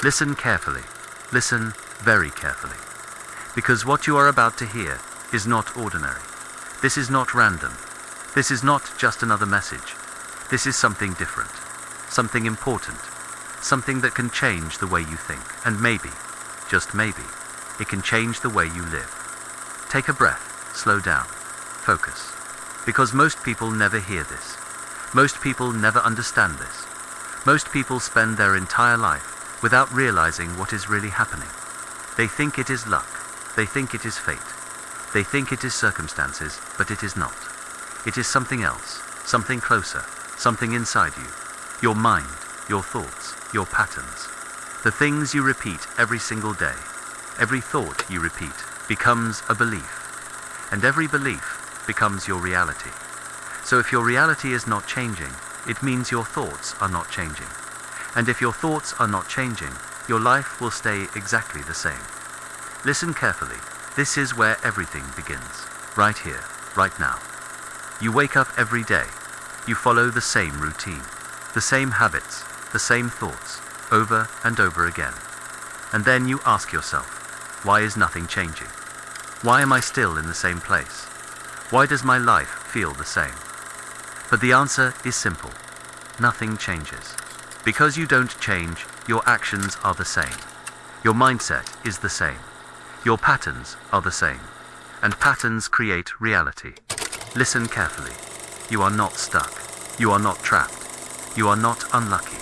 Listen carefully. Listen very carefully. Because what you are about to hear is not ordinary. This is not random. This is not just another message. This is something different. Something important. Something that can change the way you think. And maybe, just maybe, it can change the way you live. Take a breath. Slow down. Focus. Because most people never hear this. Most people never understand this. Most people spend their entire life without realizing what is really happening. They think it is luck. They think it is fate. They think it is circumstances, but it is not. It is something else, something closer, something inside you. Your mind, your thoughts, your patterns. The things you repeat every single day. Every thought you repeat becomes a belief. And every belief becomes your reality. So if your reality is not changing, it means your thoughts are not changing. And if your thoughts are not changing, your life will stay exactly the same. Listen carefully. This is where everything begins. Right here, right now. You wake up every day. You follow the same routine, the same habits, the same thoughts, over and over again. And then you ask yourself, why is nothing changing? Why am I still in the same place? Why does my life feel the same? But the answer is simple. Nothing changes. Because you don't change, your actions are the same. Your mindset is the same. Your patterns are the same. And patterns create reality. Listen carefully. You are not stuck. You are not trapped. You are not unlucky.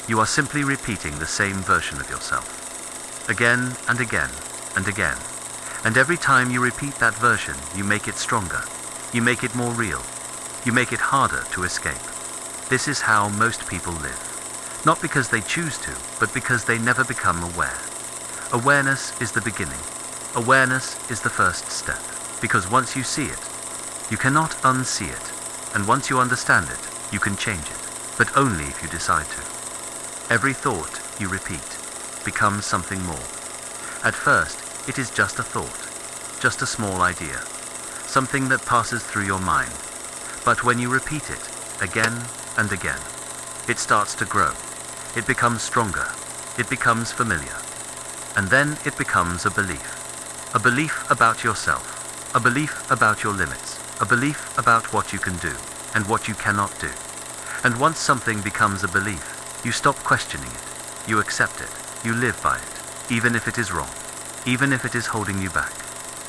You are simply repeating the same version of yourself. Again and again and again. And every time you repeat that version, you make it stronger. You make it more real. You make it harder to escape. This is how most people live. Not because they choose to, but because they never become aware. Awareness is the beginning. Awareness is the first step. Because once you see it, you cannot unsee it. And once you understand it, you can change it. But only if you decide to. Every thought you repeat becomes something more. At first, it is just a thought. Just a small idea. Something that passes through your mind. But when you repeat it, again and again, it starts to grow. It becomes stronger. It becomes familiar. And then it becomes a belief. A belief about yourself. A belief about your limits. A belief about what you can do and what you cannot do. And once something becomes a belief, you stop questioning it. You accept it. You live by it. Even if it is wrong. Even if it is holding you back.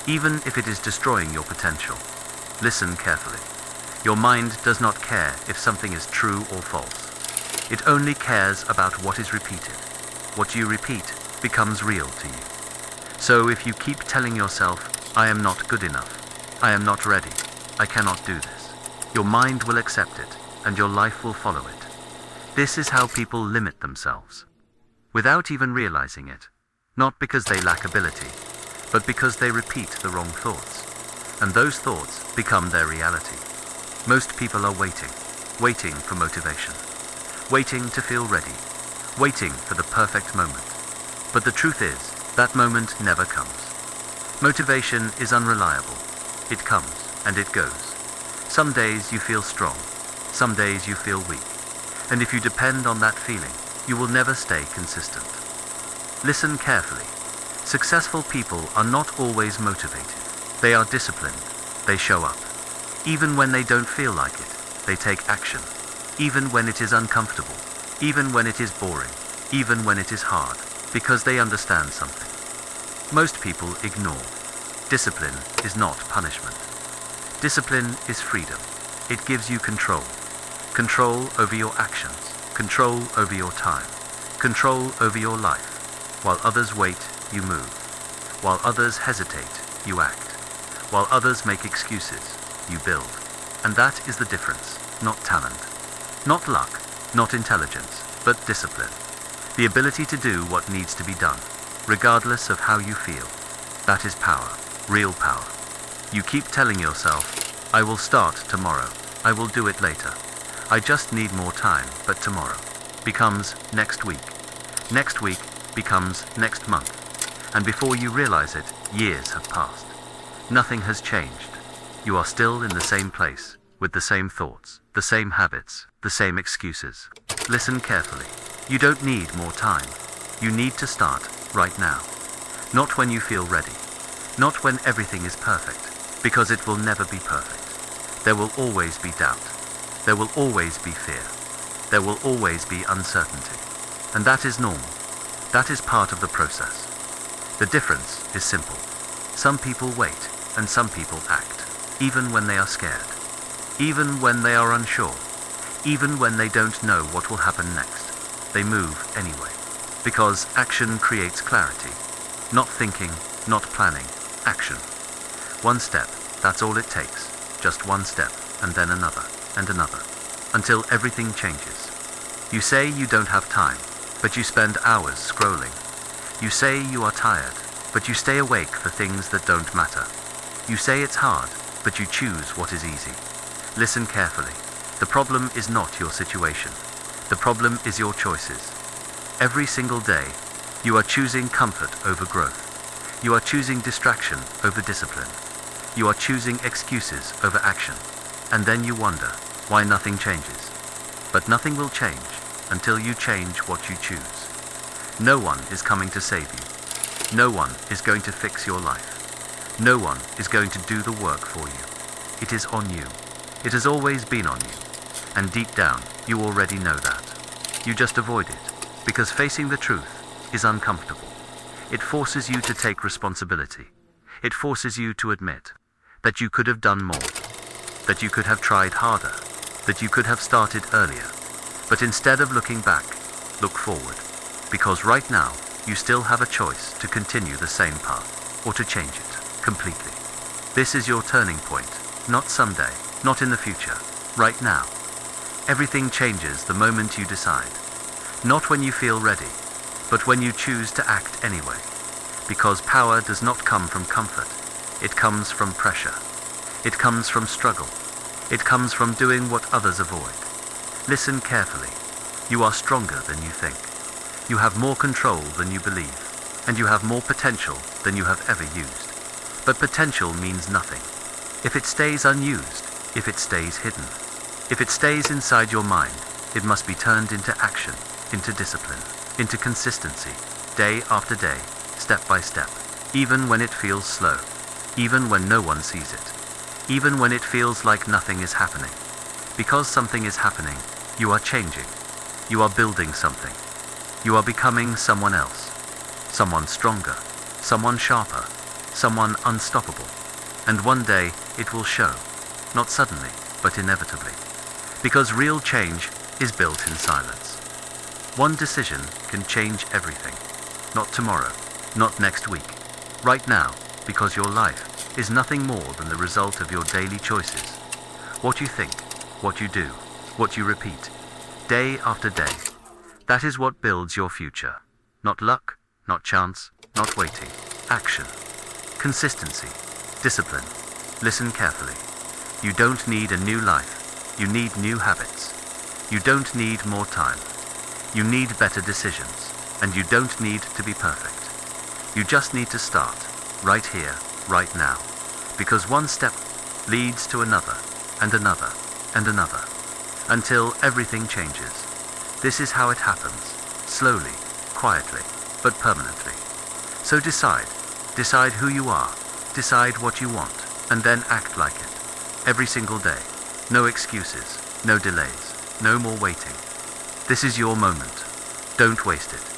Even if it is destroying your potential. Listen carefully. Your mind does not care if something is true or false. It only cares about what is repeated. What you repeat becomes real to you. So if you keep telling yourself, I am not good enough, I am not ready, I cannot do this, your mind will accept it, and your life will follow it. This is how people limit themselves. Without even realizing it. Not because they lack ability, but because they repeat the wrong thoughts. And those thoughts become their reality. Most people are waiting for motivation, waiting to feel ready, waiting for the perfect moment. But the truth is, that moment never comes. Motivation is unreliable. It comes and it goes. Some days you feel strong, some days you feel weak. And if you depend on that feeling, you will never stay consistent. Listen carefully. Successful people are not always motivated. They are disciplined. They show up. Even when they don't feel like it, they take action. Even when it is uncomfortable. Even when it is boring. Even when it is hard. Because they understand something. Most people ignore. Discipline is not punishment. Discipline is freedom. It gives you control. Control over your actions. Control over your time. Control over your life. While others wait, you move. While others hesitate, you act. While others make excuses, you build. And that is the difference, not talent. Not luck, not intelligence, but discipline. The ability to do what needs to be done, regardless of how you feel. That is power, real power. You keep telling yourself, I will start tomorrow, I will do it later. I just need more time, but tomorrow becomes next week. Next week becomes next month. And before you realize it, years have passed. Nothing has changed. You are still in the same place, with the same thoughts, the same habits, the same excuses. Listen carefully. You don't need more time. You need to start right now. Not when you feel ready. Not when everything is perfect, because it will never be perfect. There will always be doubt. There will always be fear. There will always be uncertainty. And that is normal. That is part of the process. The difference is simple. Some people wait, and some people act, even when they are scared, even when they are unsure, even when they don't know what will happen next. They move anyway, because action creates clarity. Not thinking, not planning, action. One step, that's all it takes. Just one step, and then another, and another, until everything changes. You say you don't have time, but you spend hours scrolling. You say you are tired, but you stay awake for things that don't matter. You say it's hard, but you choose what is easy. Listen carefully. The problem is not your situation. The problem is your choices. Every single day, you are choosing comfort over growth. You are choosing distraction over discipline. You are choosing excuses over action. And then you wonder why nothing changes. But nothing will change until you change what you choose. No one is coming to save you. No one is going to fix your life. No one is going to do the work for you. It is on you. It has always been on you. And deep down, you already know that. You just avoid it, because facing the truth is uncomfortable. It forces you to take responsibility. It forces you to admit that you could have done more, that you could have tried harder, that you could have started earlier. But instead of looking back, look forward, because right now, you still have a choice to continue the same path, or to change it completely. This is your turning point, not someday, not in the future, right now. Everything changes the moment you decide. Not when you feel ready, but when you choose to act anyway. Because power does not come from comfort. It comes from pressure. It comes from struggle. It comes from doing what others avoid. Listen carefully. You are stronger than you think. You have more control than you believe. And you have more potential than you have ever used. But potential means nothing if it stays unused, if it stays hidden. If it stays inside your mind, it must be turned into action, into discipline, into consistency, day after day, step by step, even when it feels slow, even when no one sees it, even when it feels like nothing is happening. Because something is happening, you are changing, you are building something, you are becoming someone else, someone stronger, someone sharper, someone unstoppable. And one day, it will show, not suddenly, but inevitably. Because real change is built in silence. One decision can change everything. Not tomorrow, not next week. Right now, because your life is nothing more than the result of your daily choices. What you think, what you do, what you repeat, day after day. That is what builds your future. Not luck, not chance, not waiting. Action. Consistency. Discipline. Listen carefully. You don't need a new life. You need new habits. You don't need more time. You need better decisions. And you don't need to be perfect. You just need to start, right here, right now. Because one step leads to another, and another, and another. Until everything changes. This is how it happens. Slowly, quietly, but permanently. So decide. Decide who you are. Decide what you want. And then act like it. Every single day. No excuses, no delays, no more waiting. This is your moment. Don't waste it.